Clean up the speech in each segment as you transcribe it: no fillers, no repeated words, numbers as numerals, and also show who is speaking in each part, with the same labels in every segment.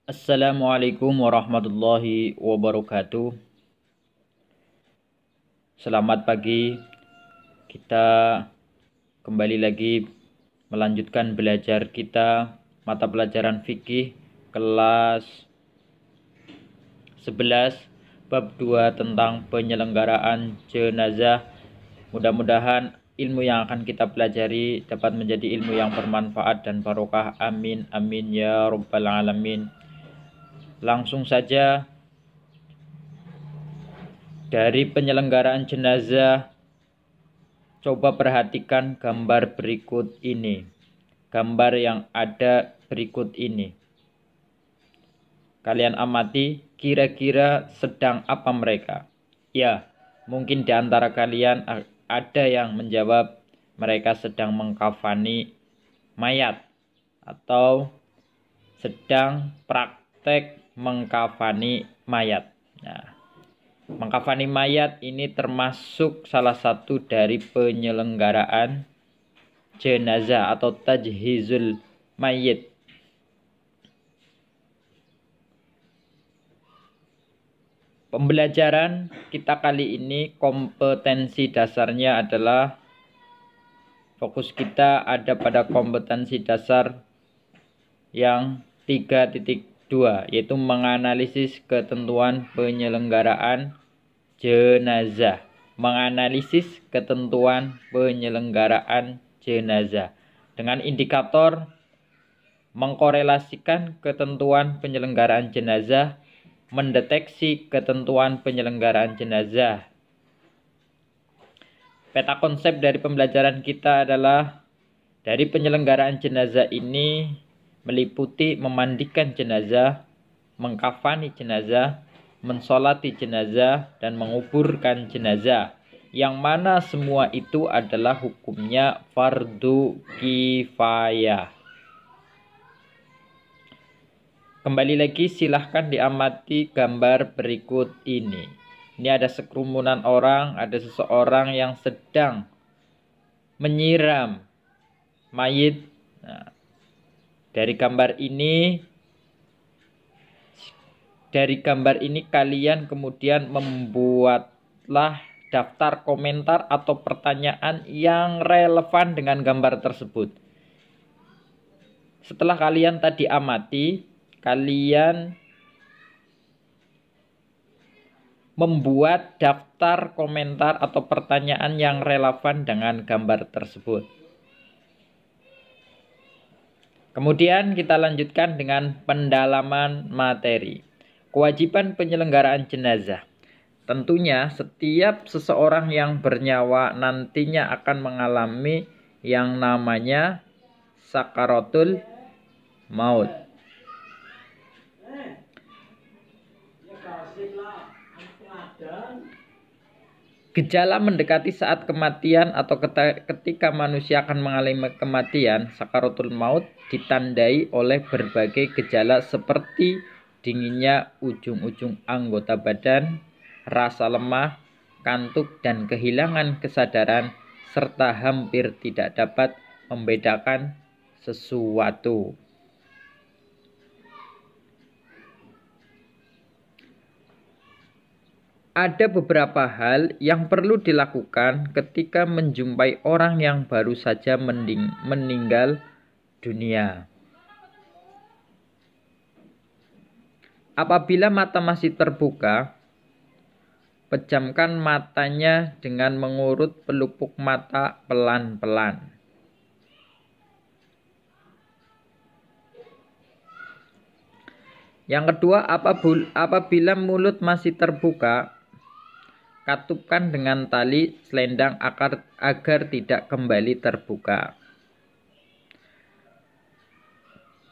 Speaker 1: Assalamualaikum warahmatullahi wabarakatuh. Selamat pagi. Kita kembali lagi melanjutkan belajar kita mata pelajaran fikih kelas 11 bab 2 tentang penyelenggaraan jenazah. Mudah-mudahan ilmu yang akan kita pelajari dapat menjadi ilmu yang bermanfaat dan barokah. Amin amin ya rabbal alamin. Langsung saja, dari penyelenggaraan jenazah, coba perhatikan gambar berikut ini. Gambar yang ada berikut ini. Kalian amati, kira-kira sedang apa mereka? Ya, mungkin di antara kalian ada yang menjawab mereka sedang mengkafani mayat atau sedang praktek mengkafani mayat. Nah, mengkafani mayat ini termasuk salah satu dari penyelenggaraan jenazah atau tajhizul mayit. Pembelajaran kita kali ini kompetensi dasarnya adalah fokus kita ada pada kompetensi dasar yang 3.2, yaitu menganalisis ketentuan penyelenggaraan jenazah. Menganalisis ketentuan penyelenggaraan jenazah dengan indikator mengkorelasikan ketentuan penyelenggaraan jenazah, mendeteksi ketentuan penyelenggaraan jenazah. Peta konsep dari pembelajaran kita adalah dari penyelenggaraan jenazah ini meliputi memandikan jenazah, mengkafani jenazah, mensolati jenazah, dan menguburkan jenazah, yang mana semua itu adalah hukumnya fardu kifayah. Kembali lagi, silahkan diamati gambar berikut ini. Ini ada sekerumunan orang, ada seseorang yang sedang menyiram mayit. Nah, dari gambar ini kalian kemudian membuatlah daftar komentar atau pertanyaan yang relevan dengan gambar tersebut. Setelah kalian tadi amati, kalian membuat daftar komentar atau pertanyaan yang relevan dengan gambar tersebut. Kemudian kita lanjutkan dengan pendalaman materi. Kewajiban penyelenggaraan jenazah. Tentunya setiap seseorang yang bernyawa nantinya akan mengalami yang namanya sakaratul maut. Gejala mendekati saat kematian atau ketika manusia akan mengalami kematian, sakaratul maut, ditandai oleh berbagai gejala seperti dinginnya ujung-ujung anggota badan, rasa lemah, kantuk dan kehilangan kesadaran, serta hampir tidak dapat membedakan sesuatu. Ada beberapa hal yang perlu dilakukan ketika menjumpai orang yang baru saja meninggal dunia. Apabila mata masih terbuka, pejamkan matanya dengan mengurut pelupuk mata pelan-pelan. Yang kedua, apabila mulut masih terbuka, katupkan dengan tali selendang agar tidak kembali terbuka.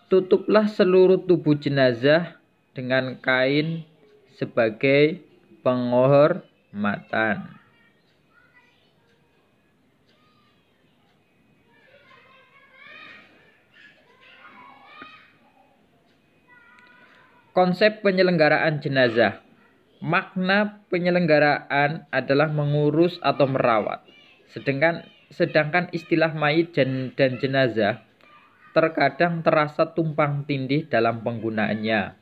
Speaker 1: Tutuplah seluruh tubuh jenazah dengan kain sebagai penghormatan. Konsep penyelenggaraan jenazah. Makna penyelenggaraan adalah mengurus atau merawat. Sedangkan istilah mayit dan jenazah terkadang terasa tumpang tindih dalam penggunaannya.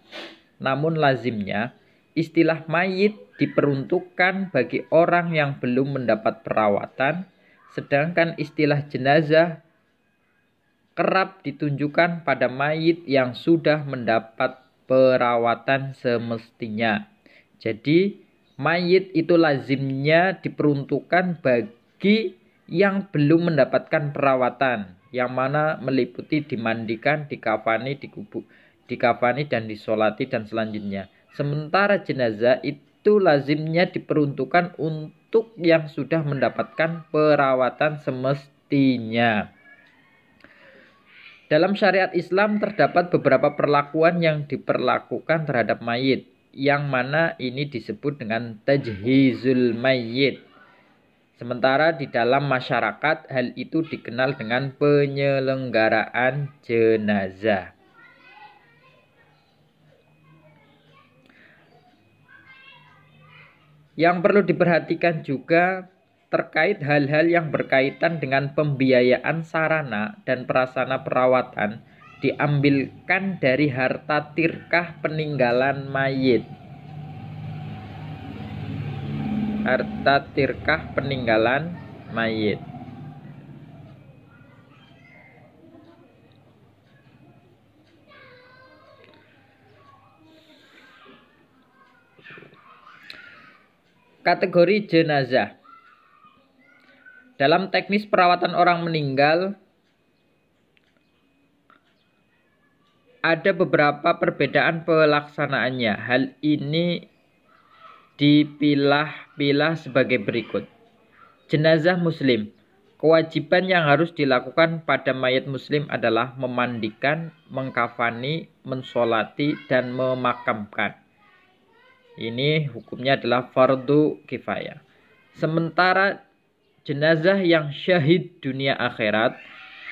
Speaker 1: Namun lazimnya, istilah mayit diperuntukkan bagi orang yang belum mendapat perawatan, sedangkan istilah jenazah kerap ditunjukkan pada mayit yang sudah mendapat perawatan semestinya. Jadi, mayit itu lazimnya diperuntukkan bagi yang belum mendapatkan perawatan, yang mana meliputi dimandikan, dikafani dan disolati dan selanjutnya. Sementara jenazah itu lazimnya diperuntukkan untuk yang sudah mendapatkan perawatan semestinya. Dalam syariat Islam terdapat beberapa perlakuan yang diperlakukan terhadap mayit, yang mana ini disebut dengan tajhizul mayit. Sementara di dalam masyarakat hal itu dikenal dengan penyelenggaraan jenazah. Yang perlu diperhatikan juga terkait hal-hal yang berkaitan dengan pembiayaan sarana dan prasarana perawatan diambilkan dari harta tirkah peninggalan mayit. Harta tirkah peninggalan mayit. Kategori jenazah. Dalam teknis perawatan orang meninggal, ada beberapa perbedaan pelaksanaannya. Hal ini dipilah-pilah sebagai berikut. Jenazah muslim. Kewajiban yang harus dilakukan pada mayat muslim adalah memandikan, mengkafani, mensolati, dan memakamkan. Ini hukumnya adalah fardu kifayah. Sementara jenazah yang syahid dunia akhirat,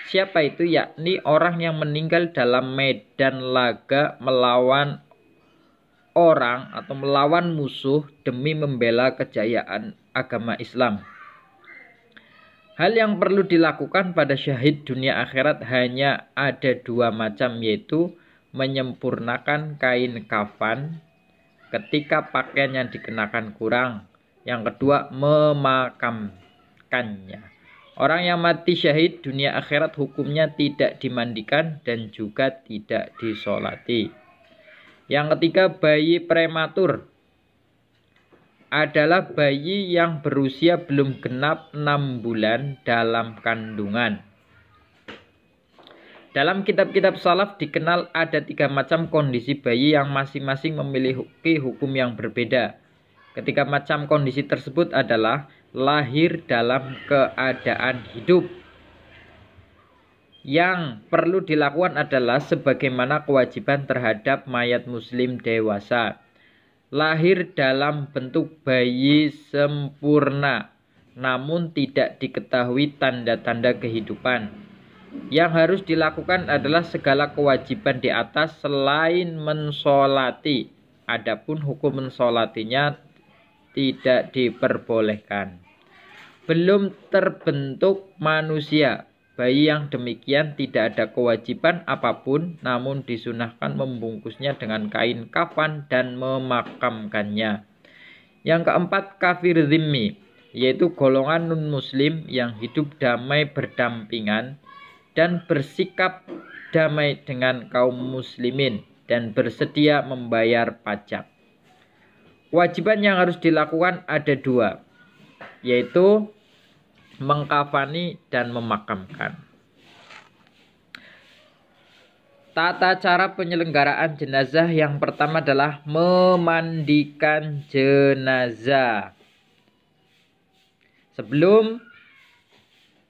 Speaker 1: siapa itu? Yakni orang yang meninggal dalam medan laga melawan orang atau melawan musuh demi membela kejayaan agama Islam. Hal yang perlu dilakukan pada syahid dunia akhirat hanya ada dua macam, yaitu menyempurnakan kain kafan ketika pakaian yang dikenakan kurang. Yang kedua, memakamkannya. Orang yang mati syahid dunia akhirat hukumnya tidak dimandikan dan juga tidak disolati. Yang ketiga, bayi prematur adalah bayi yang berusia belum genap 6 bulan dalam kandungan. Dalam kitab-kitab salaf dikenal ada 3 macam kondisi bayi yang masing-masing memiliki hukum yang berbeda. Ketiga macam kondisi tersebut adalah lahir dalam keadaan hidup. Yang perlu dilakukan adalah sebagaimana kewajiban terhadap mayat muslim dewasa. Lahir dalam bentuk bayi sempurna, namun tidak diketahui tanda-tanda kehidupan. Yang harus dilakukan adalah segala kewajiban di atas selain mensolati. Adapun hukum mensolatinya tidak diperbolehkan. Belum terbentuk manusia. Bayi yang demikian tidak ada kewajiban apapun, namun disunahkan membungkusnya dengan kain kafan dan memakamkannya. Yang keempat, kafir zimmi, yaitu golongan non-muslim yang hidup damai berdampingan dan bersikap damai dengan kaum muslimin dan bersedia membayar pajak. Kewajiban yang harus dilakukan ada 2, yaitu mengkafani dan memakamkan. Tata cara penyelenggaraan jenazah yang pertama adalah memandikan jenazah. Sebelum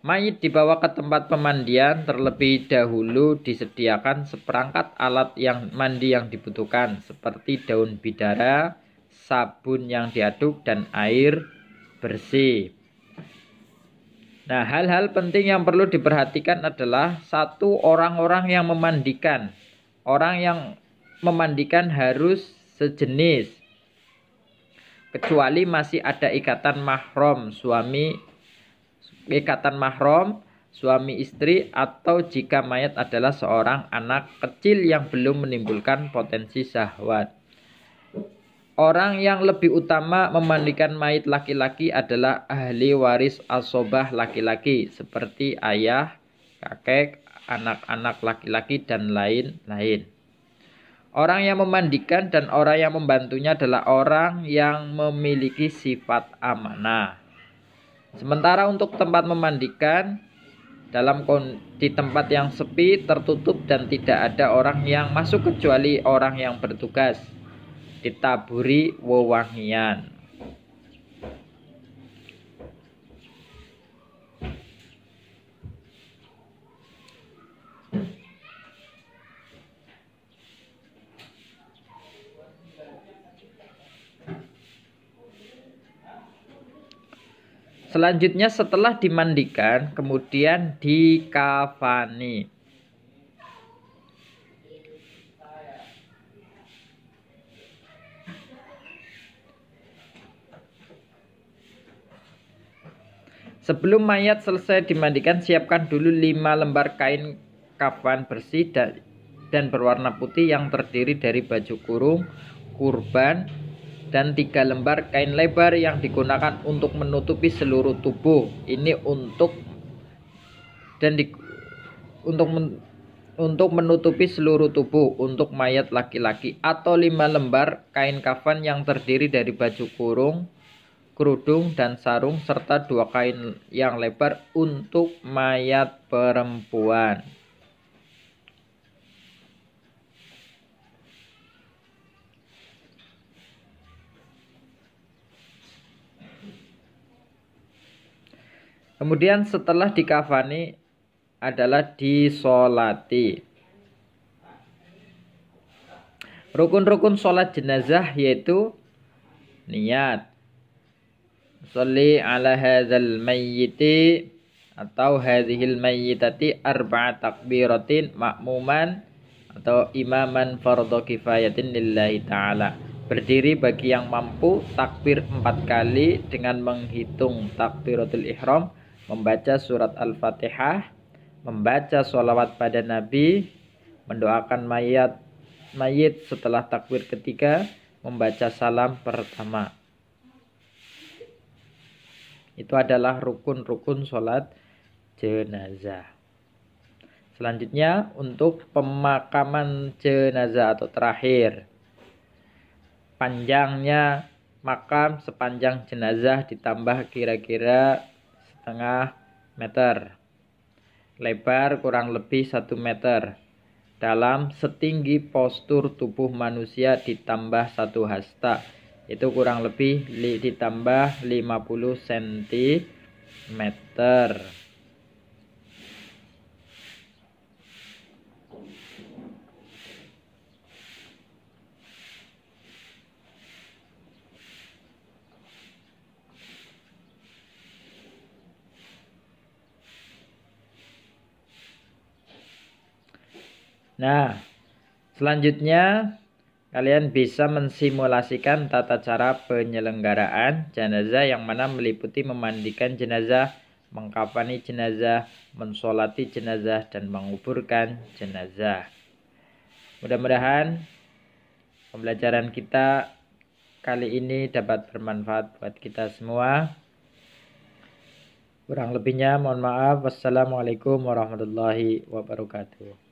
Speaker 1: mayit dibawa ke tempat pemandian, terlebih dahulu disediakan seperangkat alat yang mandi yang dibutuhkan, seperti daun bidara, sabun yang diaduk, dan air bersih. Nah, hal-hal penting yang perlu diperhatikan adalah 1. Orang-orang yang memandikan. Orang yang memandikan harus sejenis, kecuali masih ada ikatan mahram suami istri, atau jika mayat adalah seorang anak kecil yang belum menimbulkan potensi syahwat. Orang yang lebih utama memandikan mayit laki-laki adalah ahli waris asobah laki-laki seperti ayah, kakek, anak-anak laki-laki, dan lain-lain. Orang yang memandikan dan orang yang membantunya adalah orang yang memiliki sifat amanah. Sementara untuk tempat memandikan di tempat yang sepi, tertutup, dan tidak ada orang yang masuk kecuali orang yang bertugas, ditaburi wewangian. Selanjutnya setelah dimandikan, kemudian dikafani. Sebelum mayat selesai dimandikan, siapkan dulu 5 lembar kain kafan bersih dan berwarna putih yang terdiri dari baju kurung, kurban, dan 3 lembar kain lebar yang digunakan untuk menutupi seluruh tubuh. Ini untuk menutupi seluruh tubuh untuk mayat laki-laki, atau 5 lembar kain kafan yang terdiri dari baju kurung, kerudung, dan sarung, serta 2 kain yang lebar untuk mayat perempuan. Kemudian setelah dikafani adalah disolati. Rukun-rukun sholat jenazah yaitu niat, sholli ala hadzal mayyiti atau hadzihil mayyitati arba'a takbiratin ma'muman atau imaman fardhu kifayatin lillahi ta'ala. Berdiri bagi yang mampu, takbir 4 kali dengan menghitung takbiratul ihram, membaca surat Al-Fatihah, membaca sholawat pada Nabi, mendoakan mayit setelah takbir ketiga, membaca salam pertama. Itu adalah rukun-rukun sholat jenazah. Selanjutnya untuk pemakaman jenazah atau terakhir. Panjangnya makam sepanjang jenazah ditambah kira-kira setengah meter. Lebar kurang lebih 1 meter. Dalam setinggi postur tubuh manusia ditambah 1 hasta. Itu kurang lebih ditambah 50 cm. Nah, selanjutnya kalian bisa mensimulasikan tata cara penyelenggaraan jenazah yang mana meliputi memandikan jenazah, mengkafani jenazah, mensolati jenazah, dan menguburkan jenazah. Mudah-mudahan pembelajaran kita kali ini dapat bermanfaat buat kita semua. Kurang lebihnya mohon maaf. Wassalamualaikum warahmatullahi wabarakatuh.